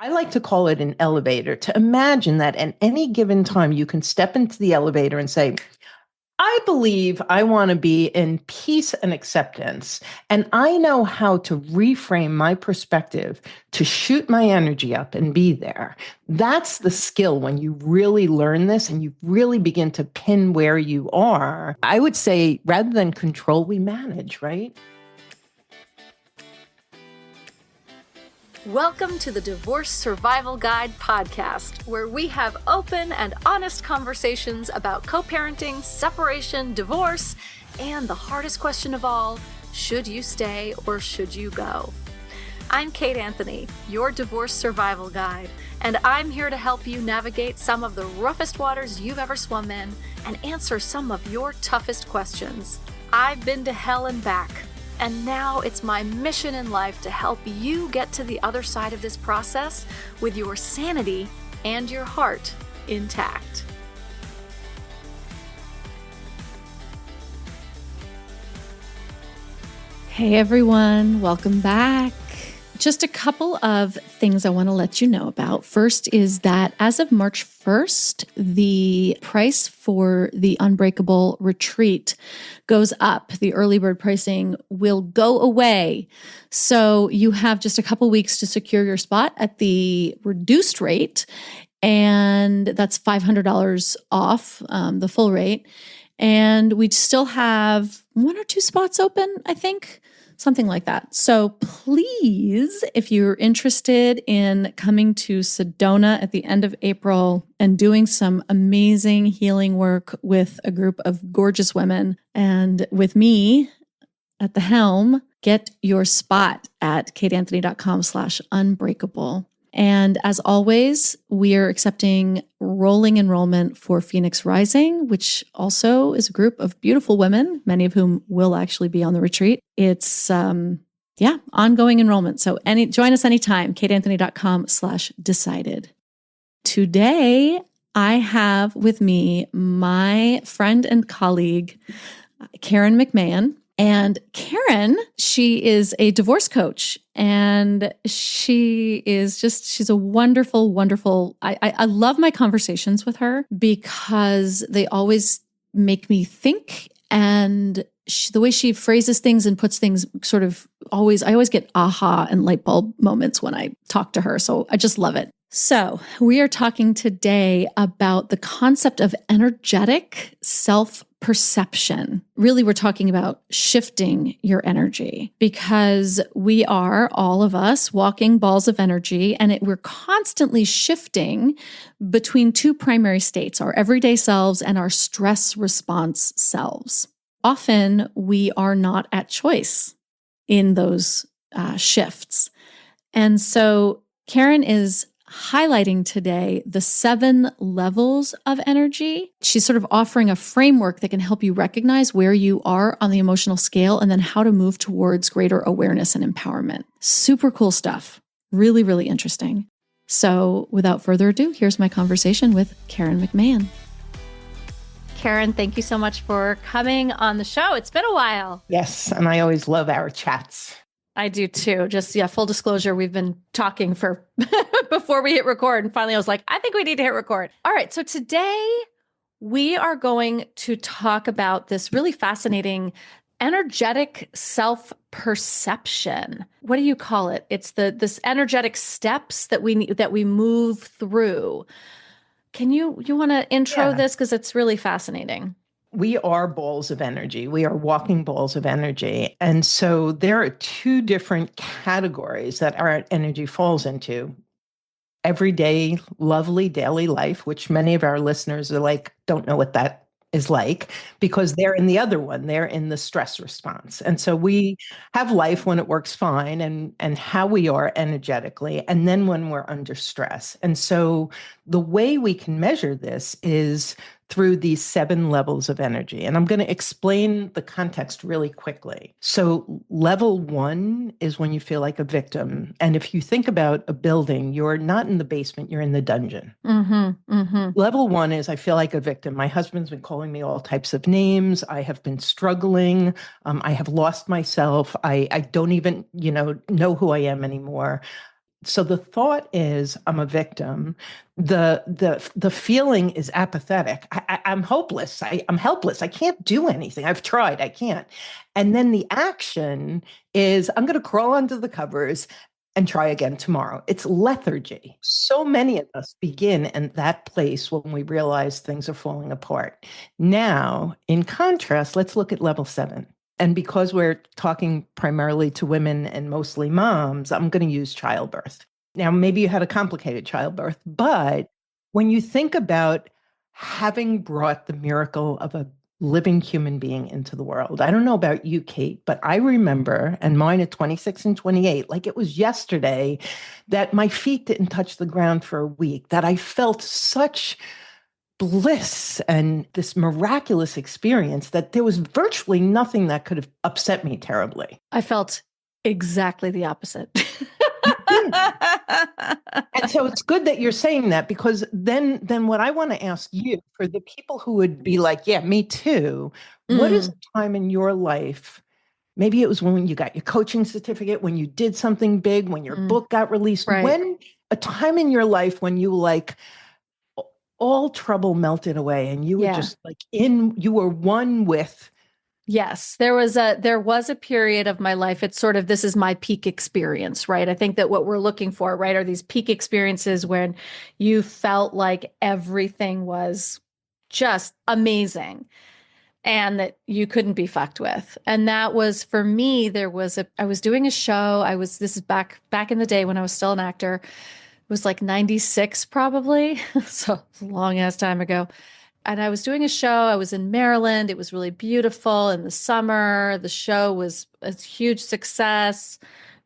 I like to call it an elevator, to imagine that at any given time you can step into the elevator and say, I believe I want to be in peace and acceptance. And I know how to reframe my perspective to shoot my energy up and be there. That's the skill when you really learn this and you really begin to pin where you are. I would say rather than control, we manage, right? Welcome to the Divorce Survival Guide podcast, where we have open and honest conversations about co-parenting, separation, divorce, and the hardest question of all, should you stay or should you go? I'm Kate Anthony, your Divorce Survival Guide, and I'm here to help you navigate some of the roughest waters you've ever swum in and answer some of your toughest questions. I've been to hell and back. And now it's my mission in life to help you get to the other side of this process with your sanity and your heart intact. Hey everyone, welcome back. Just a couple of things I want to let you know about. First is that as of March 1st, the price for the Unbreakable retreat goes up. The early bird pricing will go away. So you have just a couple weeks to secure your spot at the reduced rate. And that's $500 off the full rate. And we still have one or two spots open, I think. Something like that. So please, if you're interested in coming to Sedona at the end of April and doing some amazing healing work with a group of gorgeous women and with me at the helm, get your spot at kateanthony.com/unbreakable. And as always, we are accepting rolling enrollment for Phoenix Rising, which also is a group of beautiful women, many of whom will actually be on the retreat. It's, ongoing enrollment. So join us anytime, kateanthony.com/decided. Today, I have with me my friend and colleague, Karen McMahon. And Karen, she is a divorce coach, and she's a wonderful, wonderful, I love my conversations with her because they always make me think, and the way she phrases things and puts things I always get aha and light bulb moments when I talk to her. So I just love it. So we are talking today about the concept of energetic self-perception. Really, we're talking about shifting your energy because we are, all of us, walking balls of energy, and we're constantly shifting between two primary states, our everyday selves and our stress response selves. Often, we are not at choice in those shifts. And so Karen is highlighting today the 7 levels of energy. She's sort of offering a framework that can help you recognize where you are on the emotional scale and then how to move towards greater awareness and empowerment. Super cool stuff. Really, really interesting. So without further ado, here's my conversation with Karen McMahon. Karen, thank you so much for coming on the show. It's been a while. Yes, and I always love our chats. I do too. Just, full disclosure, we've been talking for before we hit record. And finally I was like, I think we need to hit record. All right. So today we are going to talk about this really fascinating energetic self-perception. What do you call it? It's this energetic steps that we move through. Can you want to intro this? Because it's really fascinating. We are balls of energy. We are walking balls of energy. And so there are 2 different categories that our energy falls into. Everyday, lovely daily life, which many of our listeners are like, don't know what that is like, because they're in the other one. They're in the stress response. And so we have life when it works fine and how we are energetically, and then when we're under stress. And so the way we can measure this is through these 7 levels of energy. And I'm going to explain the context really quickly. So level 1 is when you feel like a victim. And if you think about a building, you're not in the basement, you're in the dungeon. Level 1 is I feel like a victim. My husband's been calling me all types of names. I have been struggling. I have lost myself. I don't even, know who I am anymore. So the thought is, I'm a victim. The feeling is apathetic. I'm hopeless. I'm helpless. I can't do anything. I've tried. I can't. And then the action is, I'm going to crawl under the covers and try again tomorrow. It's lethargy. So many of us begin in that place when we realize things are falling apart. Now, in contrast, let's look at level 7. And because we're talking primarily to women and mostly moms, I'm going to use childbirth. Now, maybe you had a complicated childbirth, but when you think about having brought the miracle of a living human being into the world, I don't know about you, Kate, but I remember, and mine at 26 and 28, like it was yesterday, that my feet didn't touch the ground for a week, that I felt such bliss and this miraculous experience that there was virtually nothing that could have upset me terribly. I felt exactly the opposite. And so it's good that you're saying that, because then what I want to ask you, for the people who would be like, yeah, me too, what is a time in your life? Maybe it was when you got your coaching certificate, when you did something big, when your book got released, Right. when a time in your life when you like all trouble melted away and you were just like you were one with. Yes, there was a period of my life. It's sort of, this is my peak experience, right? I think that what we're looking for, right, are these peak experiences when you felt like everything was just amazing and that you couldn't be fucked with. And that was, for me, I was doing a show. This is back in the day when I was still an actor. It was like 96 probably. So it's a long ass time ago. And I was doing a show. I was in Maryland. It was really beautiful in the summer. The show was a huge success,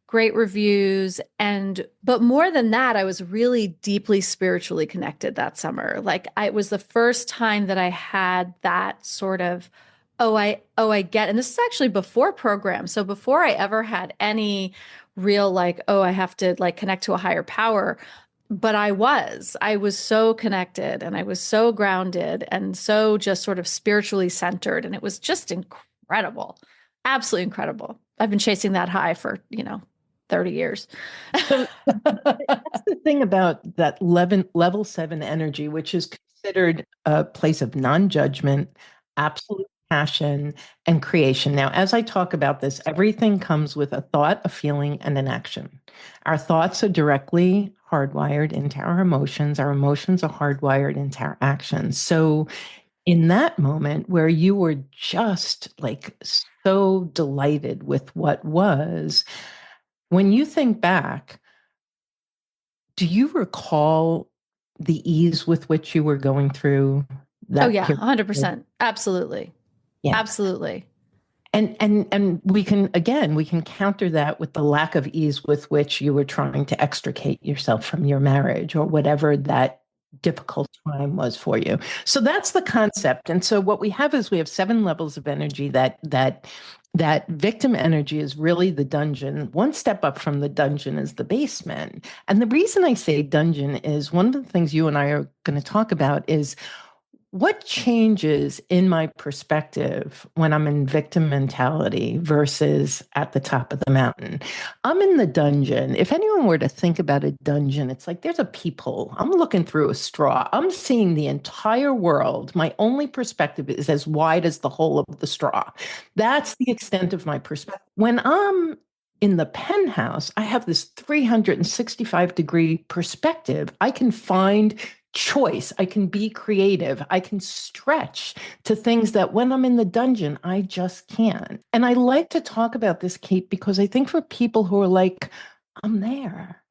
great reviews. But more than that, I was really deeply spiritually connected that summer. Like it was the first time that I had that sort of, I get, and this is actually before program. So before I ever had any real like, I have to like connect to a higher power. But I was so connected and I was so grounded and so just sort of spiritually centered. And it was just incredible, absolutely incredible. I've been chasing that high for, 30 years. So that's the thing about that level 7 energy, which is considered a place of non-judgment, absolute passion, and creation. Now, as I talk about this, everything comes with a thought, a feeling, and an action. Our thoughts are directly hardwired into our emotions. Our emotions are hardwired into our actions. So in that moment where you were just like so delighted with what was, when you think back, do you recall the ease with which you were going through that? Oh yeah, period? 100%. Absolutely. Yeah. Absolutely. And we can counter that with the lack of ease with which you were trying to extricate yourself from your marriage or whatever that difficult time was for you. So that's the concept. And so what we have is we have 7 levels of energy. That victim energy is really the dungeon. One step up from the dungeon is the basement. And the reason I say dungeon is one of the things you and I are going to talk about is what changes in my perspective when I'm in victim mentality versus at the top of the mountain. I'm in the dungeon. If anyone were to think about a dungeon, it's like there's a peephole. I'm looking through a straw. I'm seeing the entire world. My only perspective is as wide as the hole of the straw. That's the extent of my perspective. When I'm in the penthouse, I have this 365-degree perspective. I can find choice. I can be creative. I can stretch to things that when I'm in the dungeon, I just can't. And I like to talk about this, Kate, because I think for people who are like, I'm there,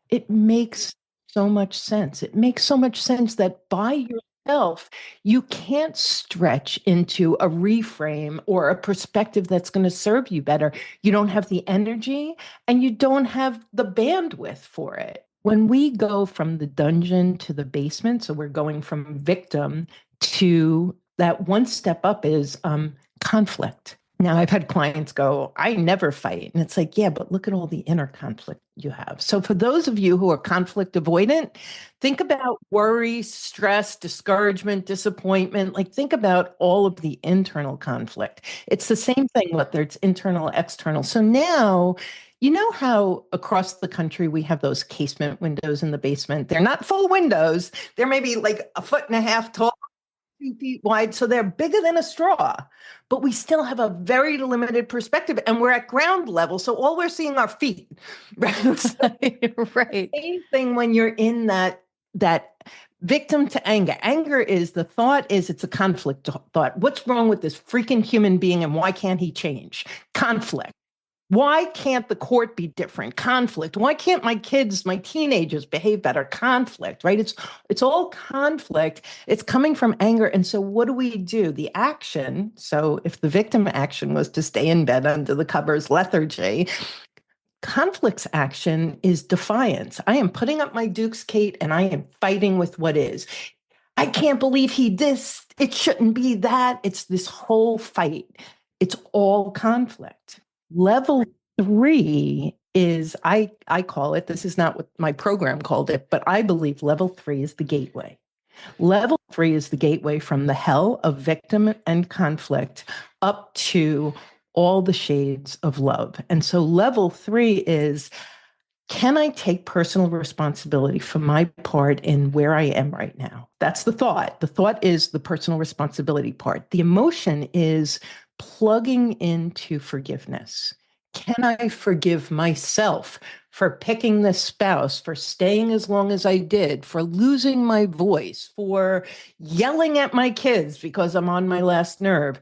it makes so much sense. It makes so much sense that by yourself, you can't stretch into a reframe or a perspective that's going to serve you better. You don't have the energy and you don't have the bandwidth for it. When we go from the dungeon to the basement, so we're going from victim to that one step up is conflict. Now, I've had clients go, I never fight. And it's like, yeah, but look at all the inner conflict you have. So, for those of you who are conflict avoidant, think about worry, stress, discouragement, disappointment. Like, think about all of the internal conflict. It's the same thing, whether it's internal, external. So now, you know how across the country we have those casement windows in the basement? They're not full windows, they're maybe like a foot and a half tall, 2 feet wide, so they're bigger than a straw, but we still have a very limited perspective, and we're at ground level, so all we're seeing are feet. Right? So Right. same thing when you're in that victim to anger. Anger is the thought is it's a conflict thought. What's wrong with this freaking human being, and why can't he change? Conflict. Why can't the court be different? Conflict. Why can't my kids, my teenagers behave better? Conflict, right? It's all conflict. It's coming from anger. And so what do? The action. So if the victim action was to stay in bed under the covers, lethargy, conflict's action is defiance. I am putting up my dukes, Kate, and I am fighting with what is. I can't believe he this. It shouldn't be that. It's this whole fight. It's all conflict. Level 3 is I call it, this is not what my program called it, but I believe level 3 is the gateway. Level 3 is the gateway from the hell of victim and conflict up to all the shades of love. And so level 3 is, can I take personal responsibility for my part in where I am right now? That's the thought. The thought is the personal responsibility part. The emotion is plugging into forgiveness. Can I forgive myself for picking this spouse, for staying as long as I did, for losing my voice, for yelling at my kids because I'm on my last nerve?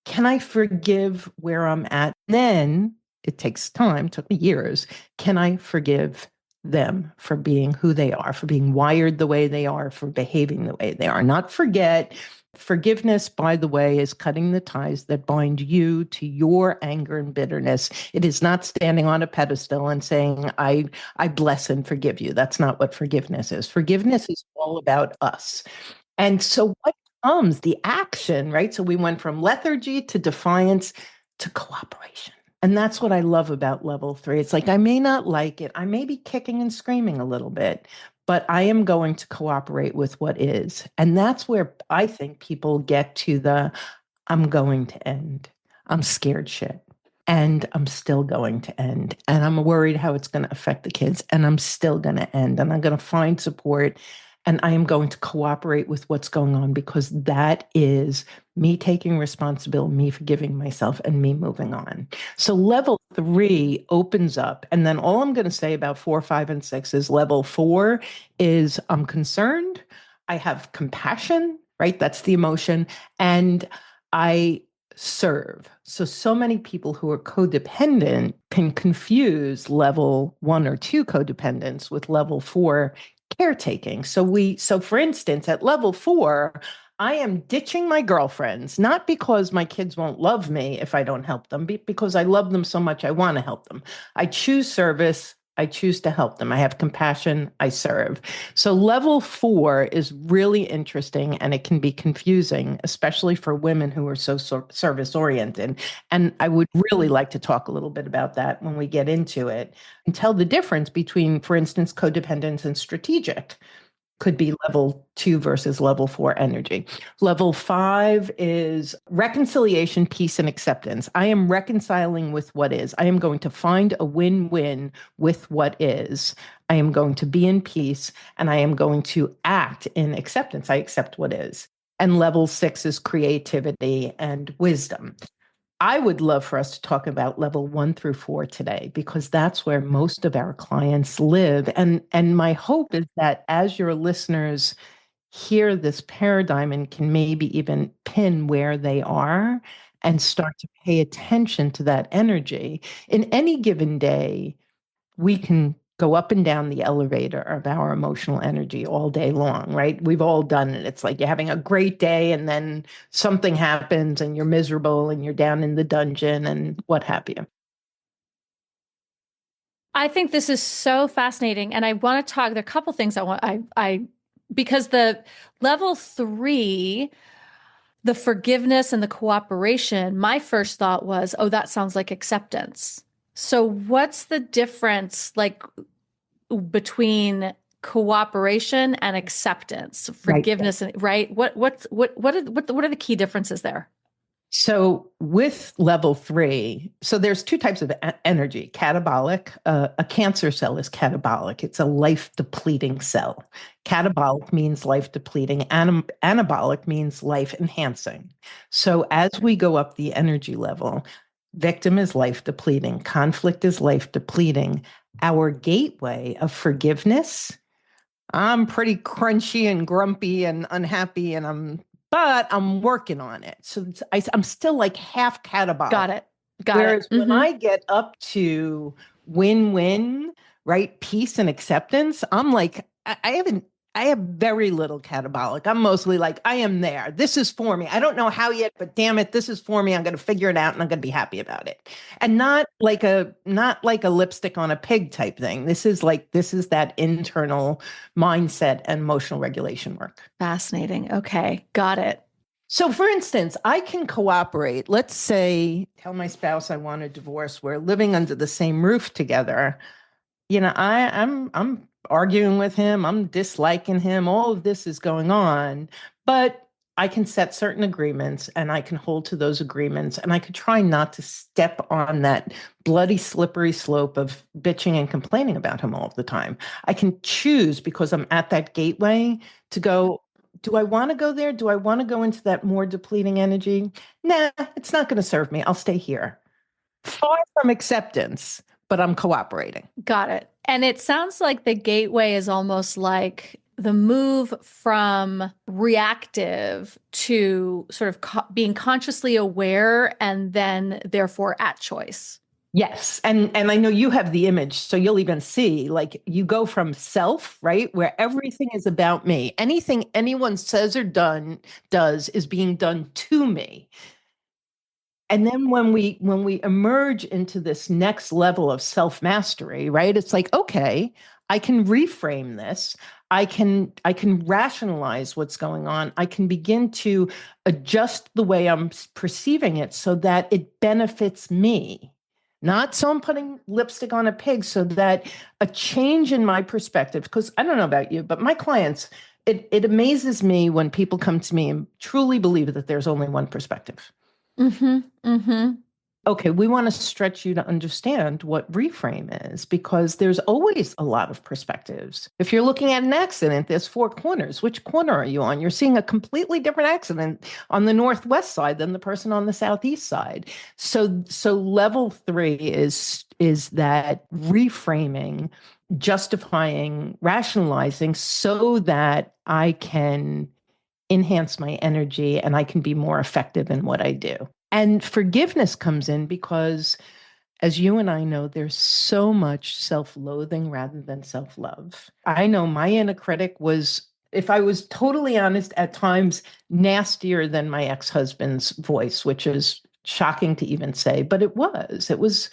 Can I forgive where I'm at? Then it takes time, took me years. Can I forgive them for being who they are, for being wired the way they are, for behaving the way they are? Not forget. Forgiveness, by the way, is cutting the ties that bind you to your anger and bitterness. It is not standing on a pedestal and saying, I bless and forgive you. That's not what forgiveness is. Forgiveness is all about us. And so what comes? The action, right? So we went from lethargy to defiance to cooperation. And that's what I love about level 3. It's like, I may not like it. I may be kicking and screaming a little bit, but I am going to cooperate with what is. And that's where I think people get to the, I'm going to end. I'm scared shit. And I'm still going to end. And I'm worried how it's going to affect the kids. And I'm still going to end. And I'm going to find support. And I am going to cooperate with what's going on, because that is me taking responsibility, me forgiving myself, and me moving on. So level 3 opens up. And then all I'm going to say about 4, 5, and 6 is level 4 is I'm concerned. I have compassion, right? That's the emotion. And I serve. So many people who are codependent can confuse level 1 or 2 codependence with level 4 caretaking. So for instance, at level 4, I am ditching my girlfriends, not because my kids won't love me if I don't help them, because I love them so much I want to help them. I choose service. I choose to help them. I have compassion. I serve. So level 4 is really interesting, and it can be confusing, especially for women who are so service oriented. And I would really like to talk a little bit about that when we get into it, and tell the difference between, for instance, codependence and strategic. Could be level 2 versus level 4 energy. Level 5 is reconciliation, peace, and acceptance. I am reconciling with what is. I am going to find a win-win with what is. I am going to be in peace, and I am going to act in acceptance. I accept what is. And level 6 is creativity and wisdom. I would love for us to talk about level 1 through 4 today, because that's where most of our clients live. And my hope is that as your listeners hear this paradigm and can maybe even pin where they are and start to pay attention to that energy, in any given day, we can go up and down the elevator of our emotional energy all day long, right? We've all done it. It's like you're having a great day and then something happens and you're miserable and you're down in the dungeon and what have you. I think this is so fascinating. And I want to talk, there are a couple things I want, because the level 3 the forgiveness and the cooperation, my first thought was, oh, that sounds like acceptance. So what's the difference like between cooperation and acceptance, Right. forgiveness, and right? What are the key differences there? So with level 3, so there's two types of energy. Catabolic, a cancer cell is catabolic. It's a life depleting cell. Catabolic means life depleting. Anabolic means life enhancing. So as we go up the energy level, victim is life depleting, conflict is life depleting. Our gateway of forgiveness, I'm pretty crunchy and grumpy and unhappy, but I'm working on it. So I'm still like half catabolic. Got it. Whereas when I get up to win-win, right, peace and acceptance, I'm like, I have very little catabolic. I'm mostly like, I am there. This is for me. I don't know how yet, but damn it, this is for me. I'm going to figure it out and I'm going to be happy about it. And not like a lipstick on a pig type thing. This is that internal mindset and emotional regulation work. Fascinating. Okay. Got it. So, for instance, I can cooperate. Let's say, tell my spouse I want a divorce. We're living under the same roof together. I'm arguing with him. I'm disliking him. All of this is going on, but I can set certain agreements and I can hold to those agreements. And I could try not to step on that bloody, slippery slope of bitching and complaining about him all the time. I can choose, because I'm at that gateway, to go, do I want to go there? Do I want to go into that more depleting energy? Nah, it's not going to serve me. I'll stay here. Far from acceptance, but I'm cooperating. Got it. And it sounds like the gateway is almost like the move from reactive to sort of being consciously aware and then therefore at choice. Yes. And I know you have the image, so you'll even see, like, you go from self, right, where everything is about me. Anything anyone says or does is being done to me. And then when we emerge into this next level of self-mastery, right, it's like, okay, I can reframe this. I can rationalize what's going on. I can begin to adjust the way I'm perceiving it so that it benefits me. Not so I'm putting lipstick on a pig, so that a change in my perspective, because I don't know about you, but my clients, it amazes me when people come to me and truly believe that there's only one perspective. Mm-hmm. Mm-hmm. Okay, we want to stretch you to understand what reframe is, because there's always a lot of perspectives. If you're looking at an accident, there's 4 corners. Which corner are you on? You're seeing a completely different accident on the northwest side than the person on the southeast side. So level 3 is that reframing, justifying, rationalizing, so that I can enhance my energy and I can be more effective in what I do. And forgiveness comes in because, as you and I know, there's so much self-loathing rather than self-love. I know my inner critic was, if I was totally honest, at times nastier than my ex-husband's voice, which is shocking to even say, but it was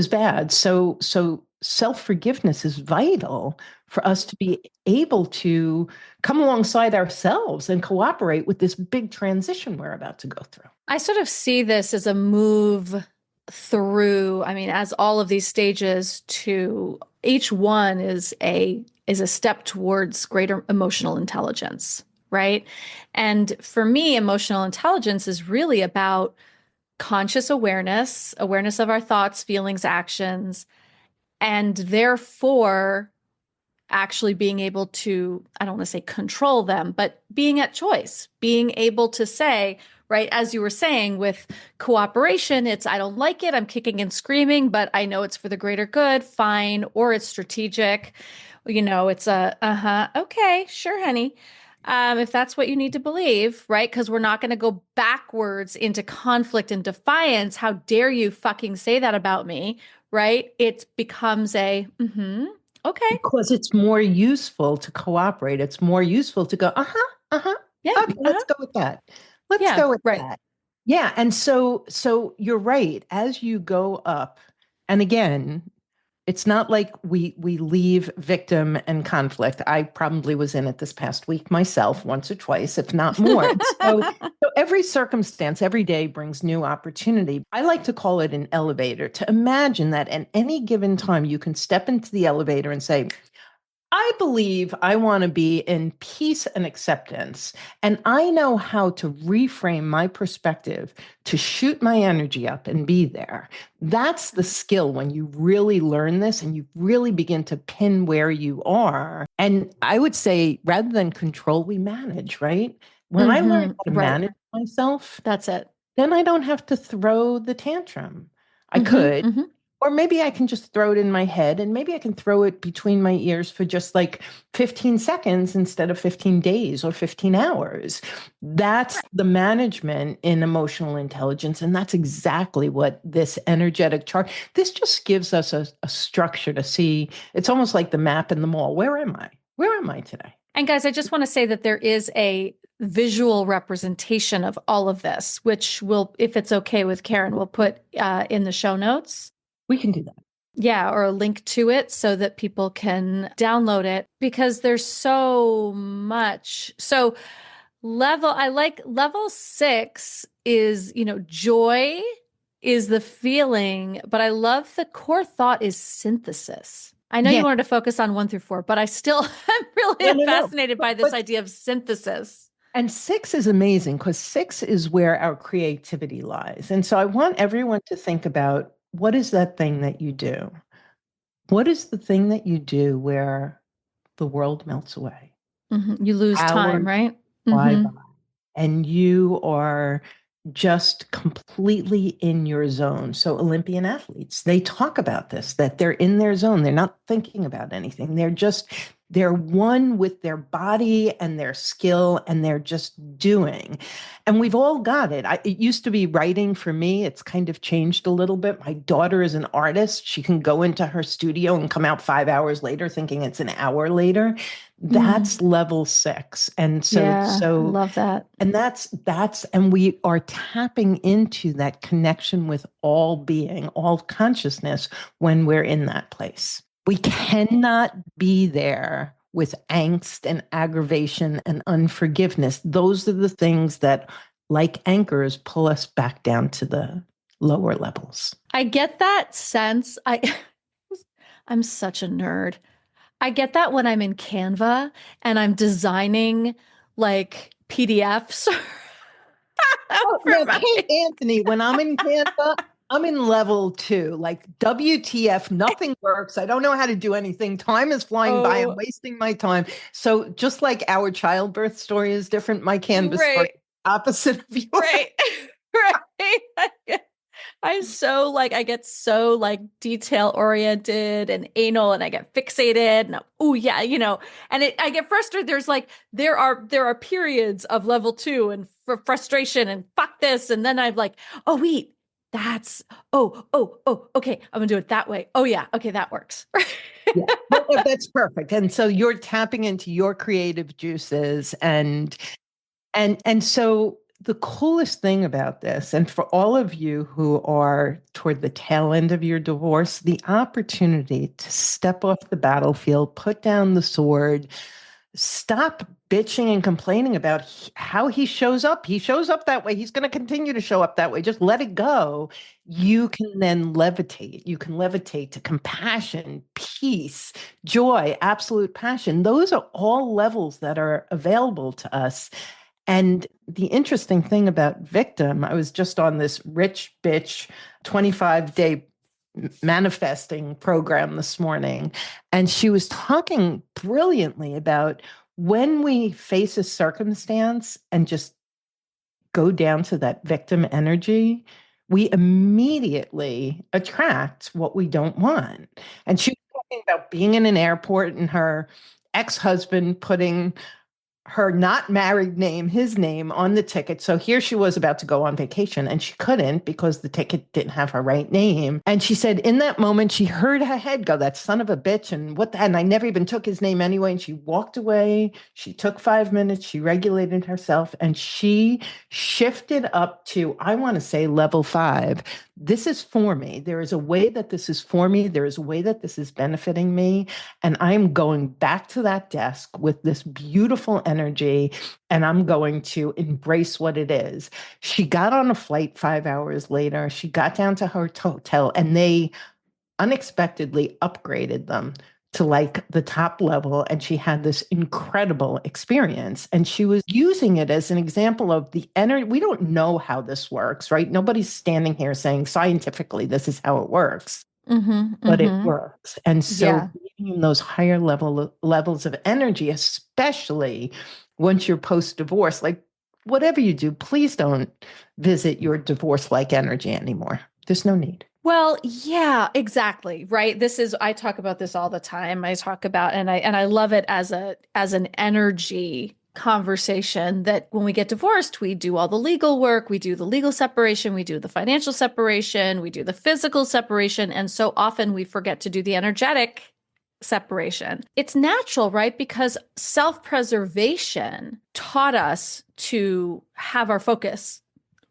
bad. So self-forgiveness is vital for us to be able to come alongside ourselves and cooperate with this big transition we're about to go through. I sort of see this as a move through, I mean, as all of these stages, to each one is a step towards greater emotional intelligence, right? And for me, emotional intelligence is really about conscious awareness of our thoughts, feelings, actions, and therefore actually being able to, I don't want to say control them, but being at choice, being able to say, right, as you were saying with cooperation, it's, I don't like it, I'm kicking and screaming, but I know it's for the greater good, fine, or it's strategic. It's okay, sure, honey. If that's what you need to believe, right? Because we're not going to go backwards into conflict and defiance. How dare you fucking say that about me, right? It becomes a, okay. Because it's more useful to cooperate. It's more useful to go, Yeah. okay, let's go with that. Let's go with that. Yeah. And so you're right. As you go up, and again, It's not like we leave victim and conflict. I probably was in it this past week myself, once or twice, if not more. So every circumstance, every day brings new opportunity. I like to call it an elevator, to imagine that at any given time you can step into the elevator and say, I believe I want to be in peace and acceptance. And I know how to reframe my perspective to shoot my energy up and be there. That's the skill when you really learn this and you really begin to pin where you are. And I would say, rather than control, we manage, right? When I learn how to Right. manage myself, That's it. then I don't have to throw the tantrum. I Mhm, could, mhm. or maybe I can just throw it in my head and maybe I can throw it between my ears for just like 15 seconds instead of 15 days or 15 hours. That's the management in emotional intelligence. And that's exactly what this energetic chart, this just gives us a structure to see. It's almost like the map in the mall. Where am I? Where am I today? And guys, I just want to say that there is a visual representation of all of this, which will, if it's okay with Karen, we'll put in the show notes. We can do that. Yeah, or a link to it so that people can download it because there's so much. So I like level 6 is, joy is the feeling, but I love the core thought is synthesis. I know you Yeah. wanted to focus on 1 through 4, but I still am really fascinated by this idea of synthesis. And 6 is amazing because 6 is where our creativity lies. And so I want everyone to think about, what is that thing that you do? What is the thing that you do where the world melts away? You lose time, Hours right? fly by, and you are just completely in your zone. So Olympian athletes, they talk about this, that they're in their zone. They're not thinking about anything. They're one with their body and their skill, and they're just doing. And we've all got it. It used to be writing for me. It's kind of changed a little bit. My daughter is an artist. She can go into her studio and come out 5 hours later thinking it's an hour later. That's level 6. And I love that. And and we are tapping into that connection with all being, all consciousness when we're in that place. We cannot be there with angst and aggravation and unforgiveness. Those are the things that, like anchors, pull us back down to the lower levels. I get that sense. I'm such a nerd. I get that when I'm in Canva and I'm designing like PDFs. Kate Anthony, when I'm in Canva, I'm in level 2, like WTF, nothing works. I don't know how to do anything. Time is flying by. I'm wasting my time. So just like our childbirth story is different, my Canvas story is opposite of yours. Right. I get so like detail oriented and anal, and I get fixated and I get frustrated. There are periods of level 2 and frustration and fuck this. And then I'm like, oh wait, okay, I'm gonna do it that way. Oh yeah. Okay. That works. Yeah, that's perfect. And so you're tapping into your creative juices and so the coolest thing about this, and for all of you who are toward the tail end of your divorce, the opportunity to step off the battlefield, put down the sword, stop bitching and complaining about how he shows up. He shows up that way. He's going to continue to show up that way. Just let it go. You can then levitate. You can levitate to compassion, peace, joy, absolute passion. Those are all levels that are available to us. And the interesting thing about victim, I was just on this rich bitch 25-day manifesting program this morning, and she was talking brilliantly about when we face a circumstance and just go down to that victim energy, we immediately attract what we don't want. And she was talking about being in an airport and her ex-husband putting her not married name, his name on the ticket. So here she was about to go on vacation and she couldn't because the ticket didn't have her right name. And she said in that moment, she heard her head go, that son of a bitch. And what the, and I never even took his name anyway. And she walked away. She took 5 minutes. She regulated herself and she shifted up to, I want to say, level 5. This is for me. There is a way that this is for me. There is a way that this is benefiting me. And I'm going back to that desk with this beautiful energy and I'm going to embrace what it is. She got on a flight 5 hours later. She got down to her hotel and they unexpectedly upgraded them to like the top level. And she had this incredible experience. And she was using it as an example of the energy. We don't know how this works, right? Nobody's standing here saying scientifically, this is how it works. But it works. And so being in those higher levels of energy, especially once you're post-divorce, like whatever you do, please don't visit your divorce-like energy anymore. There's no need. Well, yeah, exactly. Right. I talk about this all the time. I talk about, and I love it as an energy conversation that when we get divorced, we do all the legal work, we do the legal separation, we do the financial separation, we do the physical separation. And so often we forget to do the energetic separation. It's natural, right? Because self-preservation taught us to have our focus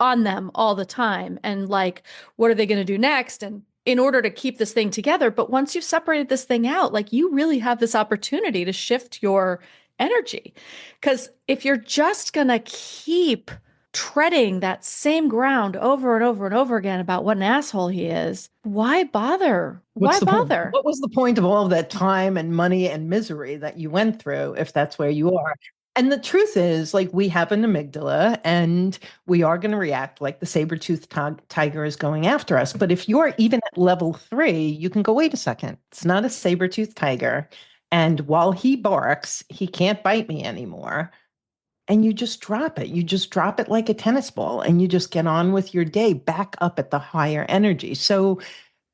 on them all the time. And like, what are they going to do next? And in order to keep this thing together. But once you've separated this thing out, like you really have this opportunity to shift your energy. Because if you're just going to keep treading that same ground over and over and over again about what an asshole he is, why bother? Why bother? What was the point of all of that time and money and misery that you went through if that's where you are? And the truth is, like, we have an amygdala and we are going to react like the saber-toothed tiger is going after us. But if you're even at level 3, you can go, wait a second, it's not a saber-toothed tiger. And while he barks, he can't bite me anymore. And you just drop it. You just drop it like a tennis ball and you just get on with your day back up at the higher energy. So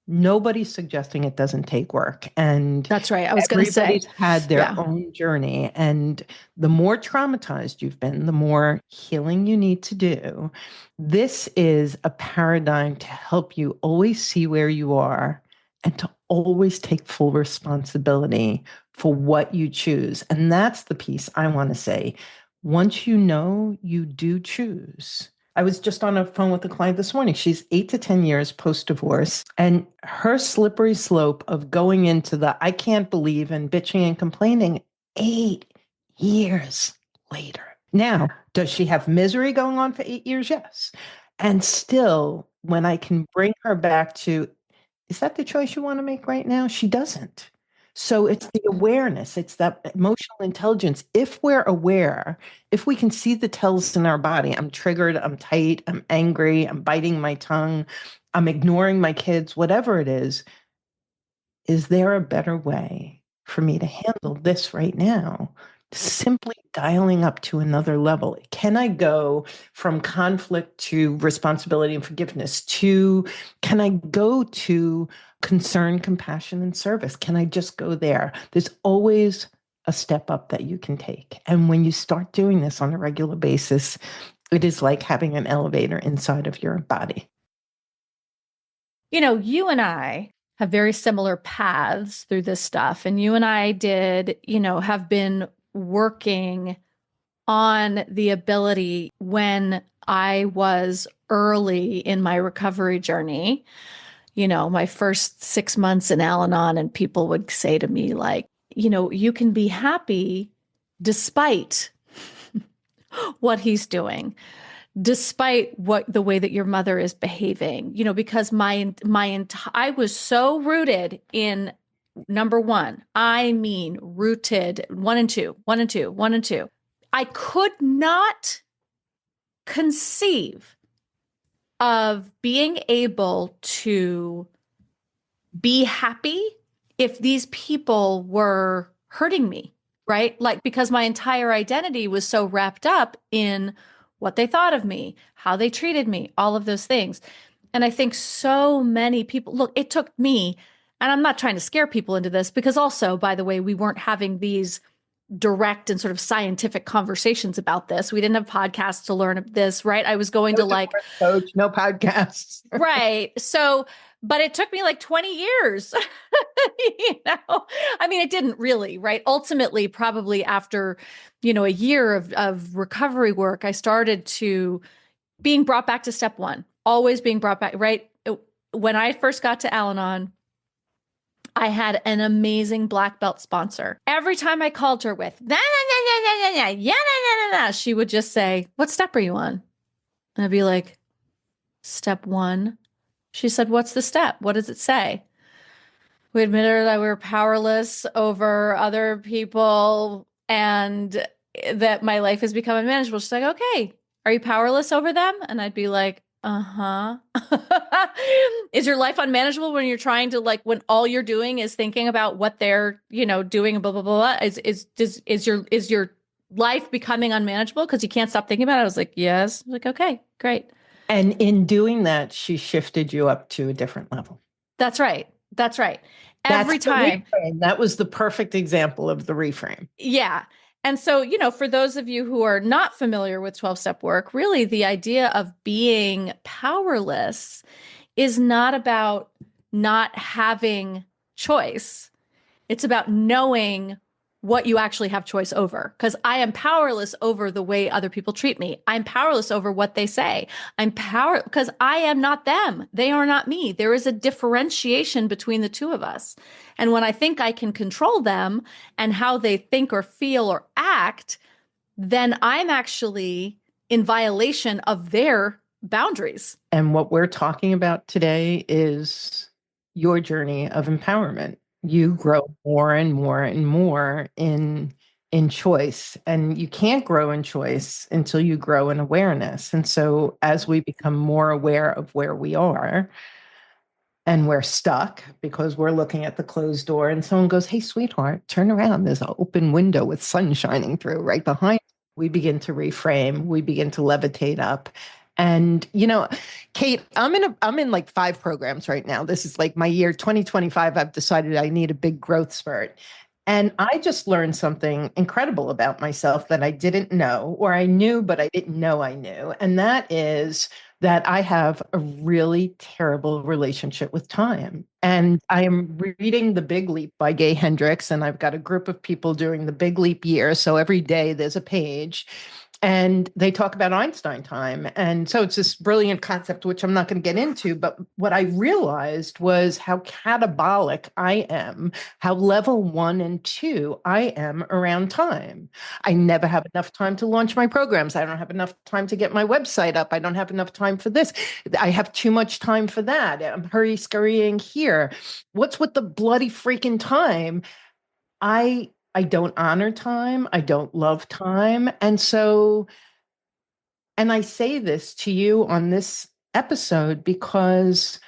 nobody's suggesting it doesn't take work. And that's right. I was going to say, everybody's had their own journey. And the more traumatized you've been, the more healing you need to do. This is a paradigm to help you always see where you are and to always take full responsibility for what you choose. And that's the piece I want to say. Once you know, you do choose. I was just on a phone with a client this morning. She's 8 to 10 years post-divorce, and her slippery slope of going into the I can't believe and bitching and complaining 8 years later. Now, does she have misery going on for 8 years? Yes. And still, when I can bring her back to, is that the choice you want to make right now? She doesn't. So it's the awareness, it's that emotional intelligence. If we're aware, if we can see the tells in our body, I'm triggered, I'm tight, I'm angry, I'm biting my tongue, I'm ignoring my kids, whatever it is there a better way for me to handle this right now? Simply dialing up to another level. Can I go from conflict to responsibility and forgiveness to, can I go to concern, compassion, and service? Can I just go there? There's always a step up that you can take. And when you start doing this on a regular basis, it is like having an elevator inside of your body. You know, you and I have very similar paths through this stuff. And you and I did, have been working on the ability when I was early in my recovery journey, my first 6 months in Al-Anon, and people would say to me like, you can be happy despite what he's doing, despite the way that your mother is behaving, because I was so rooted in number one, rooted 1 and 2, 1 and 2, 1 and 2. I could not conceive of being able to be happy if these people were hurting me, right? Like, because my entire identity was so wrapped up in what they thought of me, how they treated me, all of those things. And I think so many people, look, it took me, and I'm not trying to scare people into this, because also, by the way, we weren't having these direct and sort of scientific conversations about this. We didn't have podcasts to learn this, right? I was going to No like, divorce coach, no podcasts. right. So, but it took me like 20 years. I mean, it didn't really, right? Ultimately, probably after, a year of recovery work, I started to being brought back to step one, always being brought back, right? When I first got to Al-Anon, I had an amazing black belt sponsor. Every time I called her with, nah, nah, nah, nah, nah, nah, yeah, nah, nah, nah, she would just say, what step are you on? And I'd be like, step one. She said, what's the step? What does it say? We admitted that we were powerless over other people and that my life has become unmanageable. She's like, okay, are you powerless over them? And I'd be like, uh-huh. Is your life unmanageable when you're trying to when all you're doing is thinking about what they're, doing and blah, blah, blah, blah. Is your life becoming unmanageable because you can't stop thinking about it? I was like, yes. I was like, okay, great. And in doing that, she shifted you up to a different level. That's right. That's right. Every That's the time. reframe. That was the perfect example of the reframe. Yeah. And so, for those of you who are not familiar with 12-step work, really the idea of being powerless is not about not having choice. It's about knowing what you actually have choice over. Because I am powerless over the way other people treat me. I'm powerless over what they say. I'm because I am not them. They are not me. There is a differentiation between the two of us. And when I think I can control them and how they think or feel or act, then I'm actually in violation of their boundaries. And what we're talking about today is your journey of empowerment. You grow more and more and more in choice, and you can't grow in choice until you grow in awareness. And so as we become more aware of where we are and we're stuck because we're looking at the closed door and someone goes, hey, sweetheart, turn around. There's an open window with sun shining through right behind you. We begin to reframe. We begin to levitate up. And, Kate, I'm in like 5 programs right now. This is like my year 2025. I've decided I need a big growth spurt. And I just learned something incredible about myself that I didn't know, or I knew, but I didn't know I knew. And that is that I have a really terrible relationship with time. And I am reading The Big Leap by Gay Hendricks, and I've got a group of people doing the Big Leap year. So every day there's a page. And they talk about Einstein time. And so it's this brilliant concept, which I'm not going to get into. But what I realized was how catabolic I am, how level 1 and 2 I am around time. I never have enough time to launch my programs. I don't have enough time to get my website up. I don't have enough time for this. I have too much time for that. I'm hurry scurrying here. What's with the bloody freaking time? I don't honor time. I don't love time. And I say this to you on this episode because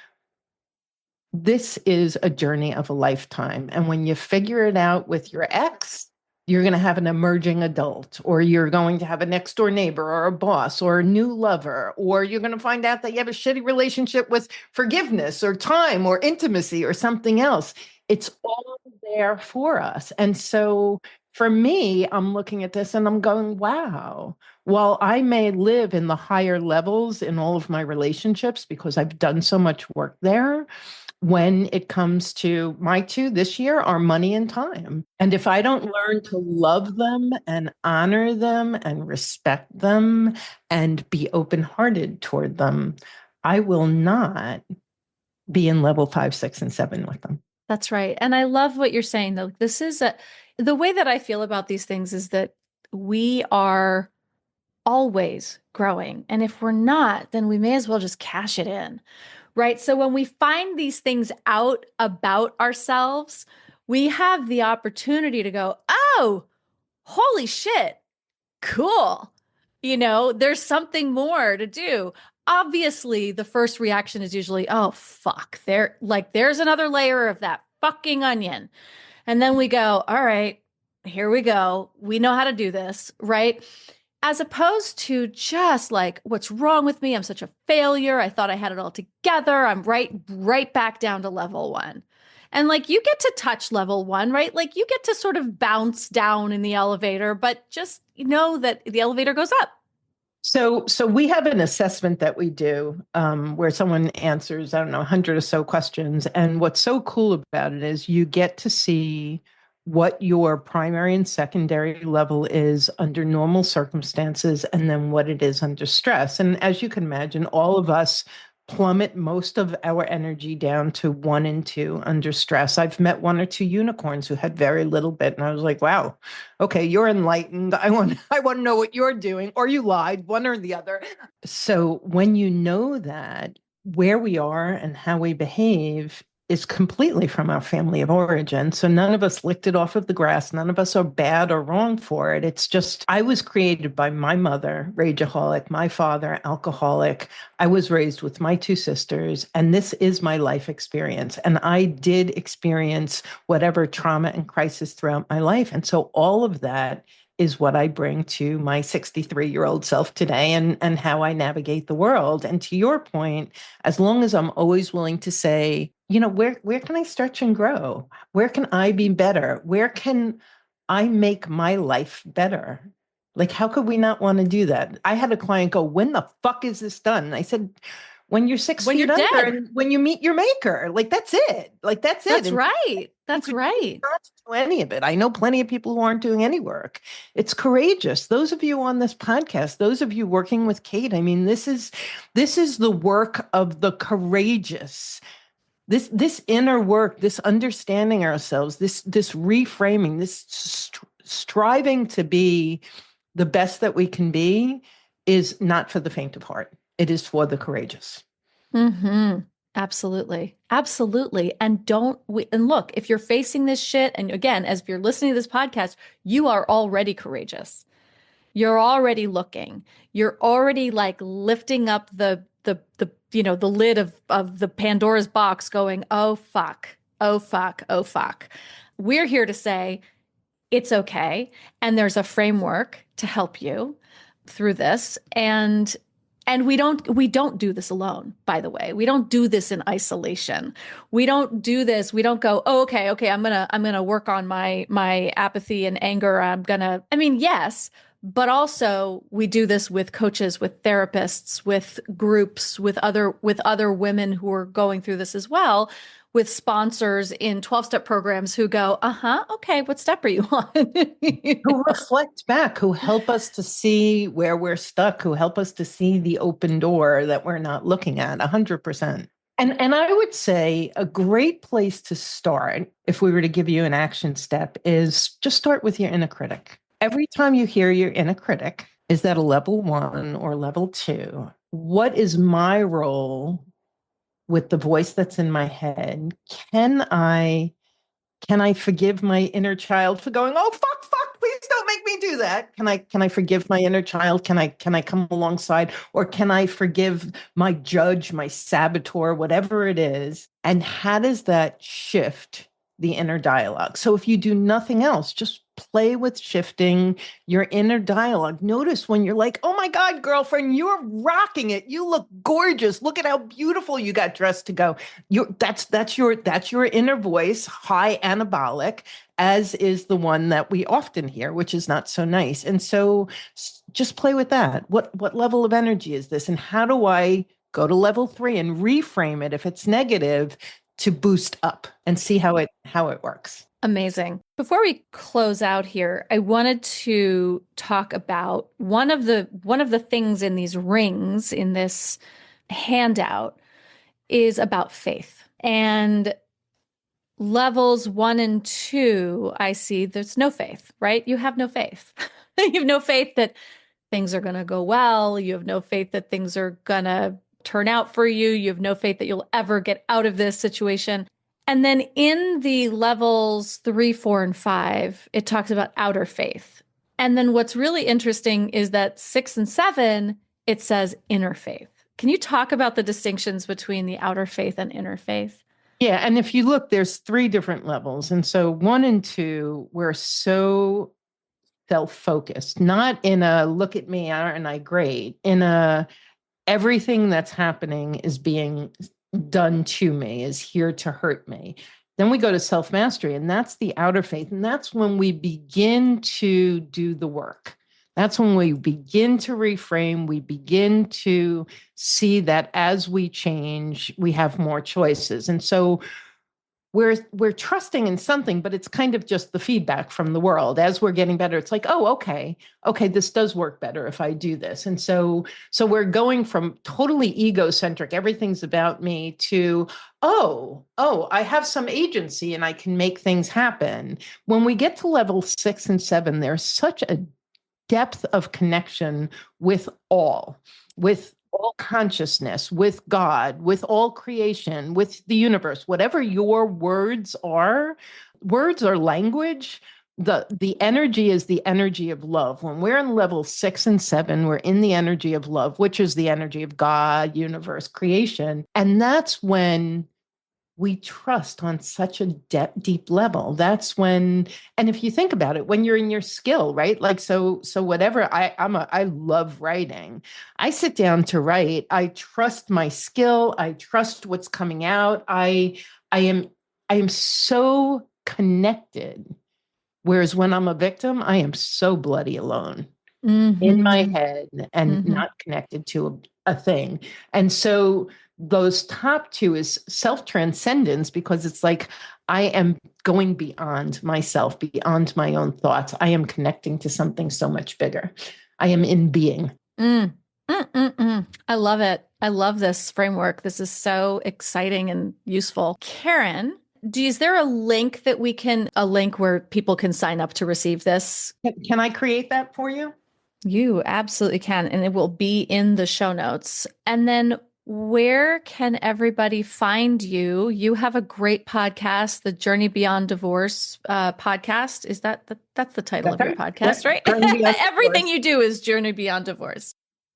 this is a journey of a lifetime. And when you figure it out with your ex, you're going to have an emerging adult, or you're going to have a next door neighbor or a boss or a new lover, or you're going to find out that you have a shitty relationship with forgiveness or time or intimacy or something else. It's all there for us. And so for me, I'm looking at this and I'm going, wow, while I may live in the higher levels in all of my relationships because I've done so much work there, when it comes to my 2 this year are money and time. And if I don't learn to love them and honor them and respect them and be open-hearted toward them, I will not be in level 5, 6, and 7 with them. That's right. And I love what you're saying, though. This is the way that I feel about these things is that we are always growing. And if we're not, then we may as well just cash it in. Right. So when we find these things out about ourselves, we have the opportunity to go, oh, holy shit, cool. There's something more to do. Obviously, the first reaction is usually, oh, fuck, there's another layer of that fucking onion. And then we go, all right, here we go. We know how to do this, right? As opposed to just like, what's wrong with me? I'm such a failure. I thought I had it all together. I'm right back down to level 1. And like you get to touch level 1, right? Like you get to sort of bounce down in the elevator, but just know that the elevator goes up. So we have an assessment that we do where someone answers, I don't know, 100 or so questions. And what's so cool about it is you get to see what your primary and secondary level is under normal circumstances, and then what it is under stress. And as you can imagine, all of us plummet most of our energy down to 1 and 2 under stress. I've met 1 or 2 unicorns who had very little bit, and I was like, wow, okay, you're enlightened. I want to know what you're doing, or you lied, one or the other. So when you know that, where we are and how we behave is completely from our family of origin. So none of us licked it off of the grass. None of us are bad or wrong for it. It's just, I was created by my mother, rageaholic, my father, alcoholic. I was raised with my 2 sisters, and this is my life experience. And I did experience whatever trauma and crisis throughout my life. And so all of that is what I bring to my 63-year-old self today, and how I navigate the world. And to your point, as long as I'm always willing to say, where can I stretch and grow? Where can I be better? Where can I make my life better? Like, how could we not want to do that? I had a client go, when the fuck is this done? And I said, when you're 6 When feet you're under dead. and when you meet your maker. Like, that's it. Like, that's it. That's And right. That's right. not to do any of it. I know plenty of people who aren't doing any work. It's courageous. Those of you on this podcast, those of you working with Kate, I mean, this is the work of the courageous. This inner work, this understanding ourselves, this reframing, this striving to be the best that we can be is not for the faint of heart. It is for the courageous. Mm-hmm. Absolutely. Absolutely. And look, if you're facing this shit, and again, as if you're listening to this podcast, you are already courageous. You're already looking. You're already like lifting up the lid of the Pandora's box going, oh fuck, oh fuck, oh fuck. We're here to say it's okay. And there's a framework to help you through this. And we don't do this alone, by the way. We don't do this in isolation. We don't do this. We don't go, oh, okay, I'm gonna work on my apathy and anger. Yes, but also we do this with coaches, with therapists, with groups, with other women who are going through this as well, with sponsors in 12-step programs who go, okay, what step are you on? Who reflect back, who help us to see where we're stuck, who help us to see the open door that we're not looking at 100%. And I would say a great place to start, if we were to give you an action step, is just start with your inner critic. Every time you hear your inner critic, is that a level 1 or level 2? What is my role with the voice that's in my head? Can I forgive my inner child for going, oh, fuck, please don't make me do that? Can I forgive my inner child? Can I come alongside? Or can I forgive my judge, my saboteur, whatever it is? And how does that shift the inner dialogue? So if you do nothing else, just play with shifting your inner dialogue. Notice when you're like, oh my God, girlfriend, you're rocking it. You look gorgeous. Look at how beautiful you got dressed to go. That's your inner voice, high anabolic, as is the one that we often hear, which is not so nice. And so just play with that. What level of energy is this? And how do I go to level 3 and reframe it if it's negative to boost up and see how it works? Amazing. Before we close out here, I wanted to talk about one of the things in these rings in this handout is about faith. And levels 1 and 2, I see there's no faith, right? You have no faith. You have no faith that things are going to go well. You have no faith that things are going to turn out for you. You have no faith that you'll ever get out of this situation. And then in the levels 3, 4, and 5, it talks about outer faith. And then what's really interesting is that 6 and 7, it says inner faith. Can you talk about the distinctions between the outer faith and inner faith? Yeah. And if you look, there's 3 different levels. And so 1 and 2, we're so self-focused, not in a look at me, aren't I great? In a everything that's happening is being done to me, is here to hurt me. Then we go to self-mastery, and that's the outer faith. And that's when we begin to do the work. That's when we begin to reframe. We begin to see that as we change, we have more choices. And so we're trusting in something, but it's kind of just the feedback from the world. As we're getting better, it's like, oh, okay, this does work better if I do this. And so we're going from totally egocentric, everything's about me, to, oh, I have some agency and I can make things happen. When we get to level 6 and 7, there's such a depth of connection with all consciousness, with God, with all creation, with the universe, whatever your words are language. The energy is the energy of love. When we're in level 6 and 7, we're in the energy of love, which is the energy of God, universe, creation. And that's when we trust on such a deep level. That's when, and if you think about it, when you're in your skill, right? Like, so whatever, I love writing. I sit down to write. I trust my skill. I trust what's coming out. I am so connected. Whereas when I'm a victim, I am so bloody alone in my head and not connected to a thing. And so those top two is self-transcendence, because it's like I am going beyond myself, beyond my own thoughts. I am connecting to something so much bigger. I am in being. I love it. I love this framework. This is so exciting and useful. Karen, is there a link where people can sign up to receive this? Can I create that for you? You absolutely can. And it will be in the show notes. And then where can everybody find you? You have a great podcast, the Journey Beyond Divorce podcast. Is that's the title of your podcast, right? Everything you do is Journey Beyond Divorce.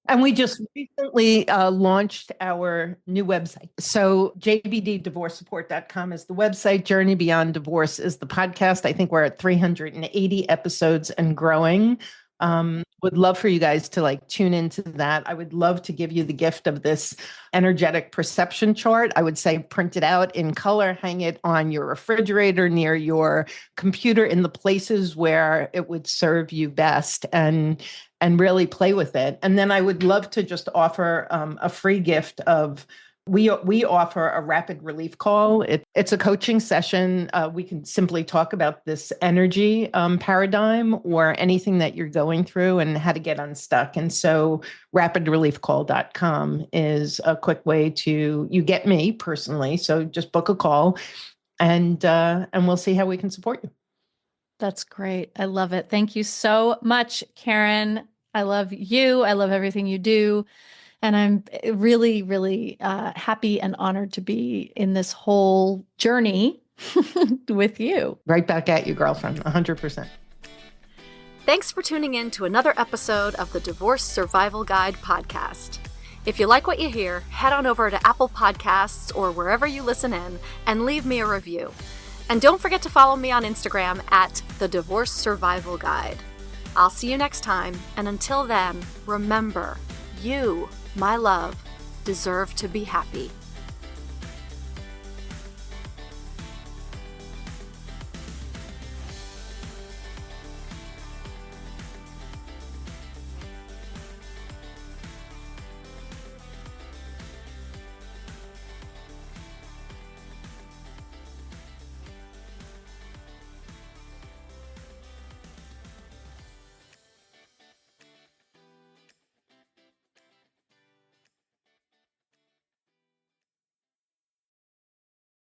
And we just recently launched our new website. So jbddivorcesupport.com is the website. Journey Beyond Divorce is the podcast. I think we're at 380 episodes and growing. Would love for you guys to tune into that. I would love to give you the gift of this energetic perception chart. I would say print it out in color, hang it on your refrigerator, near your computer, in the places where it would serve you best, and really play with it. And then I would love to just offer a free gift of, we offer a rapid relief call. It's a coaching session. We can simply talk about this energy paradigm or anything that you're going through and how to get unstuck. And so rapidreliefcall.com is a quick way you get me personally. So just book a call and we'll see how we can support you. That's great. I love it. Thank you so much, Karen. I love you. I love everything you do. And I'm really, really happy and honored to be in this whole journey with you. Right back at you, girlfriend, 100%. Thanks for tuning in to another episode of the Divorce Survival Guide podcast. If you like what you hear, head on over to Apple Podcasts or wherever you listen in and leave me a review. And don't forget to follow me on Instagram at the Divorce Survival Guide. I'll see you next time. And until then, remember, you, my love, deserve to be happy.